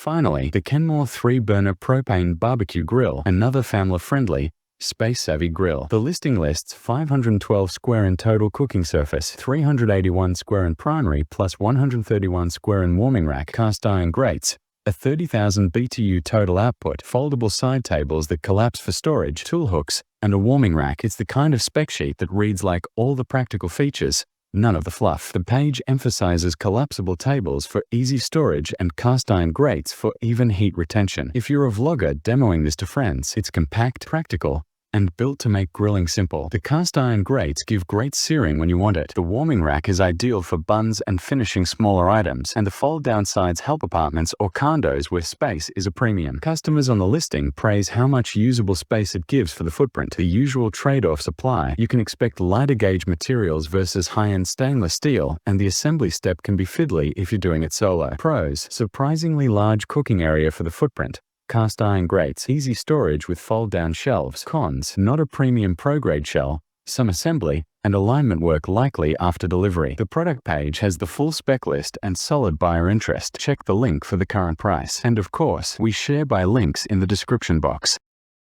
finally, the Kenmore 3-burner propane barbecue grill, another family-friendly, space-savvy grill. The listing lists 512 square in total cooking surface, 381 square in primary plus 131 square in warming rack, cast iron grates, a 30,000 BTU total output, foldable side tables that collapse for storage, tool hooks, and a warming rack. It's the kind of spec sheet that reads like all the practical features, none of the fluff. The page emphasizes collapsible tables for easy storage and cast iron grates for even heat retention. If you're a vlogger demoing this to friends, it's compact, practical, and built to make grilling simple. The cast iron grates give great searing when you want it. The warming rack is ideal for buns and finishing smaller items, and the fold-down sides help apartments or condos where space is a premium. Customers on the listing praise how much usable space it gives for the footprint. The usual trade-offs apply. You can expect lighter gauge materials versus high-end stainless steel, and the assembly step can be fiddly if you're doing it solo. Pros: surprisingly large cooking area for the footprint. Cast iron grates, easy storage with fold-down shelves. Cons: not a premium pro-grade shell, some assembly, and alignment work likely after delivery. The product page has the full spec list and solid buyer interest. Check the link for the current price. And of course, we share by links in the description box.